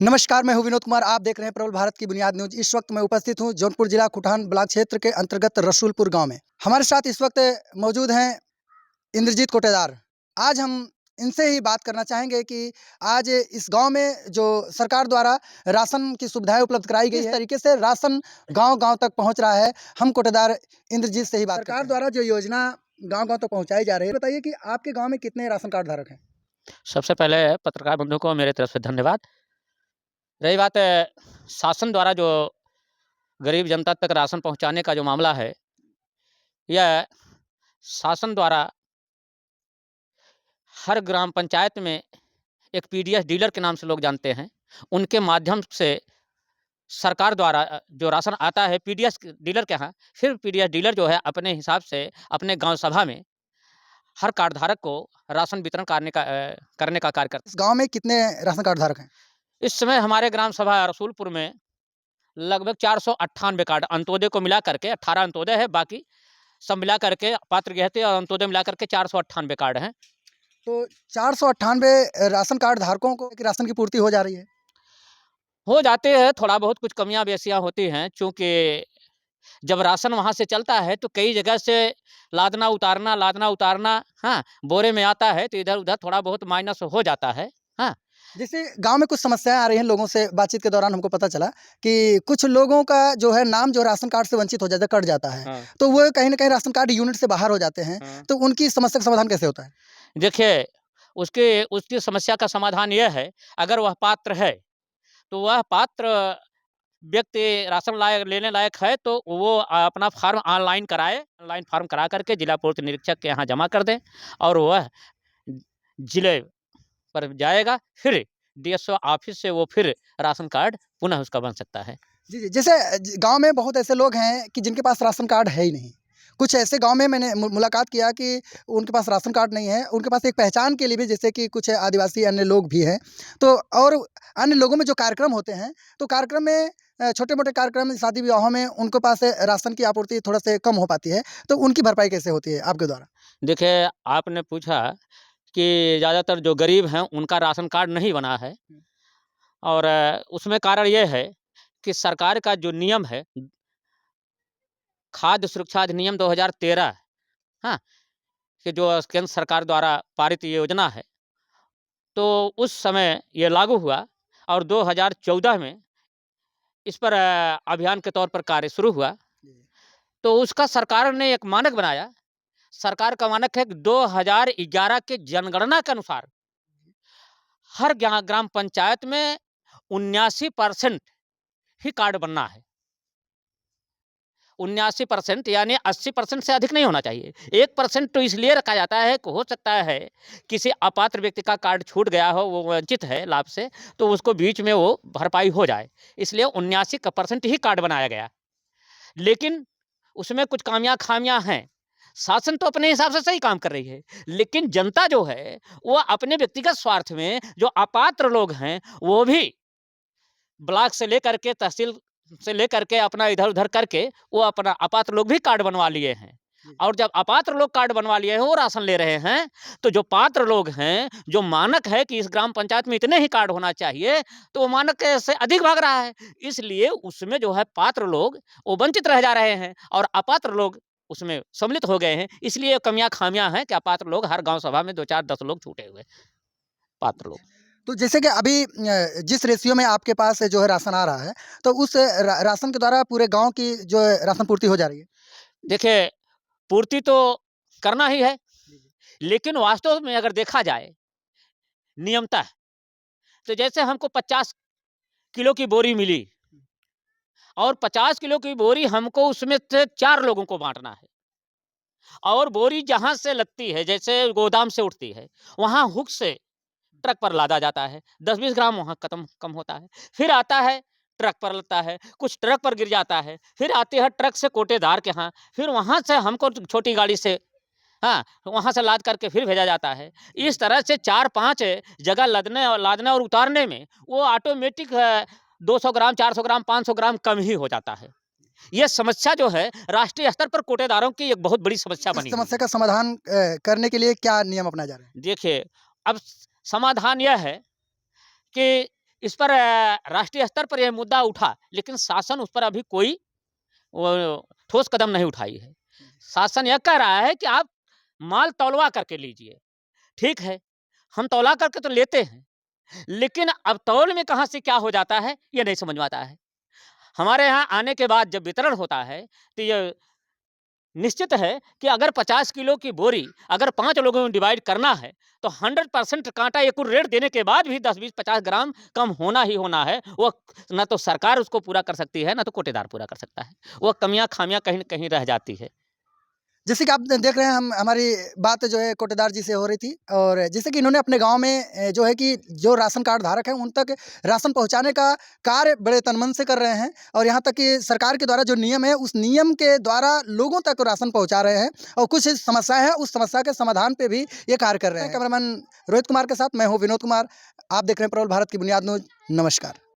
नमस्कार, मैं हूं विनोद कुमार। आप देख रहे हैं प्रबल भारत की बुनियाद न्यूज। इस वक्त मैं उपस्थित हूं जौनपुर जिला कुठान ब्लॉक क्षेत्र के अंतर्गत रसूलपुर गांव में। हमारे साथ इस वक्त मौजूद हैं इंद्रजीत कोटेदार। आज हम इनसे ही बात करना चाहेंगे कि आज इस गांव में जो सरकार द्वारा राशन की सुविधाएं उपलब्ध कराई गई है, किस तरीके से राशन गांव-गांव तक पहुंच रहा है। हम कोटेदार इंद्रजीत से ही बात करते हैं। सरकार द्वारा जो योजना गांव-गांव तक पहुंचाई जा रही है, बताइए कि आपके गाँव में कितने राशन कार्ड धारक हैं? सबसे पहले पत्रकार बंधुओं को मेरे तरफ से धन्यवाद। रही बात शासन द्वारा जो गरीब जनता तक राशन पहुंचाने का जो मामला है, यह शासन द्वारा हर ग्राम पंचायत में एक पीडीएस डीलर के नाम से लोग जानते हैं, उनके माध्यम से सरकार द्वारा जो राशन आता है पीडीएस डीलर के यहाँ, फिर पीडीएस डीलर जो है अपने हिसाब से अपने गाँव सभा में हर कार्ड धारक को राशन वितरण करने का कार्य करता है। इस गाँव में कितने राशन कार्ड धारक हैं? इस समय हमारे ग्राम सभा रसूलपुर में लगभग 498 कार्ड अंत्योदय को मिला करके 18 अंत्योदय है, बाकी सब मिला करके पात्र गृहस्थी और अंत्योदय मिला करके 498 कार्ड हैं। तो 498 राशन कार्ड धारकों को कि राशन की पूर्ति हो जा रही है? हो जाते हैं, थोड़ा बहुत कुछ कमियां बेसियां होती हैं, चूँकि जब राशन वहाँ से चलता है तो कई जगह से लादना उतारना, हाँ, बोरे में आता है तो इधर-उधर थोड़ा बहुत माइनस हो जाता है। हाँ। जैसे गाँव में कुछ समस्याएँ आ रही हैं, लोगों से बातचीत के दौरान हमको पता चला कि कुछ लोगों का जो है नाम जो राशन कार्ड से वंचित हो जाता है, कट जाता है। हाँ। तो वो कहीं न कहीं राशन कार्ड यूनिट से बाहर हो जाते हैं। हाँ। तो उनकी समस्या का समाधान कैसे होता है? देखिए, उसकी समस्या का समाधान यह है, अगर वह पात्र है, तो वह पात्र व्यक्ति राशन लेने लायक है तो वो अपना फार्म ऑनलाइन कराए, ऑनलाइन फार्म करा करके जिला पूर्ति निरीक्षक के यहाँ जमा कर दें और वह जिले पर जाएगा, फिर डीएसओ ऑफिस से वो फिर राशन कार्ड पुनः उसका बन सकता है। जी, जी। जैसे गाँव में बहुत ऐसे लोग हैं कि जिनके पास राशन कार्ड है ही नहीं। कुछ ऐसे गाँव में मैंने मुलाकात किया कि उनके पास राशन कार्ड नहीं है, उनके पास एक पहचान के लिए भी, जैसे कि कुछ आदिवासी अन्य लोग भी हैं। तो और अन्य लोगों में जो कार्यक्रम होते हैं, तो कार्यक्रम में छोटे-मोटे कार्यक्रम, शादी-विवाहों में उनके पास राशन की आपूर्ति थोड़ा-सा कम हो पाती है। तो उनकी भरपाई कैसे होती है आपके द्वारा? देखिए, आपने पूछा कि ज़्यादातर जो गरीब हैं उनका राशन कार्ड नहीं बना है और उसमें कारण ये है कि सरकार का जो नियम है, खाद्य सुरक्षा अधिनियम 2013, हाँ, कि जो केंद्र सरकार द्वारा पारित ये योजना है, तो उस समय ये लागू हुआ और 2014 में इस पर अभियान के तौर पर कार्य शुरू हुआ। तो उसका सरकार ने एक मानक बनाया। सरकार का मानक है कि 2011 के जनगणना के अनुसार हर ग्राम पंचायत में 79% ही कार्ड बनना है। 79% यानी 80% से अधिक नहीं होना चाहिए। 1% तो इसलिए रखा जाता है कि हो सकता है किसी अपात्र व्यक्ति का कार्ड छूट गया हो, वो वंचित है लाभ से, तो उसको बीच में वो भरपाई हो जाए। इसलिए 79% ही कार्ड बनाया गया। लेकिन उसमें कुछ खामियां हैं। शासन तो अपने हिसाब से सही काम कर रही है, लेकिन जनता जो है वो अपने व्यक्तिगत स्वार्थ में, जो अपात्र लोग हैं वो भी ब्लॉक से लेकर के तहसील से लेकर के अपना इधर-उधर करके वो अपना अपात्र लोग भी कार्ड बनवा लिए हैं। और जब अपात्र लोग कार्ड बनवा लिए हैं, वो राशन ले रहे हैं, तो जो पात्र लोग हैं, जो मानक है कि इस ग्राम पंचायत में इतने ही कार्ड होना चाहिए, तो वो मानक से अधिक भाग रहा है। इसलिए उसमें जो है पात्र लोग वो वंचित रह जा रहे हैं और अपात्र लोग उसमें सम्मिलित हो गए हैं। इसलिए खामियां हैं कि अपात्र लोग हर गाँव सभा में 2, 4, 10 लोग छूटे हुए पात्र लोग। तो जैसे कि अभी जिस रेशियो में आपके पास जो है राशन आ रहा है, तो उस राशन के द्वारा पूरे गाँव की जो है राशन पूर्ति हो जा रही है? देखिए, पूर्ति तो करना ही है, लेकिन वास्तव में अगर देखा जाए नियमतः, तो जैसे हमको 50 किलो की बोरी मिली और 50 किलो की बोरी हमको उसमें से 4 लोगों को बाँटना है और बोरी जहाँ से लगती है, जैसे गोदाम से उठती है, वहाँ हुक से ट्रक पर लादा जाता है। 10-20 ग्राम वहाँ कम होता है। फिर आता है, ट्रक पर लगता है, कुछ ट्रक पर गिर जाता है, फिर आते हैं ट्रक से कोटेदार के यहाँ, फिर वहाँ से हमको छोटी गाड़ी से, हाँ, वहाँ से लाद करके फिर भेजा जाता है। इस तरह से 4-5 जगह लादने और उतारने में वो ऑटोमेटिक 200 ग्राम, 400 ग्राम, 500 ग्राम कम ही हो जाता है। ये समस्या जो है राष्ट्रीय स्तर पर कोटेदारों की एक बहुत बड़ी समस्या इस बनी हुई समस्या है। का समाधान करने के लिए क्या नियम अपनाए जा रहे हैं? देखिए, अब समाधान यह है कि इस पर राष्ट्रीय स्तर पर यह मुद्दा उठा, लेकिन शासन उस पर अभी कोई ठोस कदम नहीं उठाई है। शासन यह कह रहा है कि आप माल तौलवा करके लीजिए। ठीक है, हम तौला करके तो लेते हैं, लेकिन अब तौल में कहाँ से क्या हो जाता है, ये नहीं समझ में आता है। हमारे यहाँ आने के बाद जब वितरण होता है, तो ये निश्चित है कि अगर 50 किलो की बोरी अगर 5 लोगों में डिवाइड करना है, तो 100% कांटा एक्यूरेट देने के बाद भी 10, 20, 50 ग्राम कम होना ही होना है। वो ना तो सरकार उसको पूरा कर सकती है, ना तो कोटेदार पूरा कर सकता है। वो कमियाँ, खामियाँ कहीं न कहीं रह जाती है। जैसे कि आप देख रहे हैं, हमारी बात जो है कोटेदार जी से हो रही थी, और जैसे कि इन्होंने अपने गांव में जो है कि जो राशन कार्ड धारक हैं उन तक राशन पहुंचाने का कार्य बड़े तनमन से कर रहे हैं, और यहां तक कि सरकार के द्वारा जो नियम है उस नियम के द्वारा लोगों तक राशन पहुंचा रहे हैं, और कुछ समस्याएं हैं उस समस्या के समाधान पे भी ये कार्य कर रहे हैं। कैमरामैन रोहित कुमार के साथ मैं हूँ विनोद कुमार। आप देख रहे हैं प्रबल भारत की बुनियाद न्यूज। नमस्कार।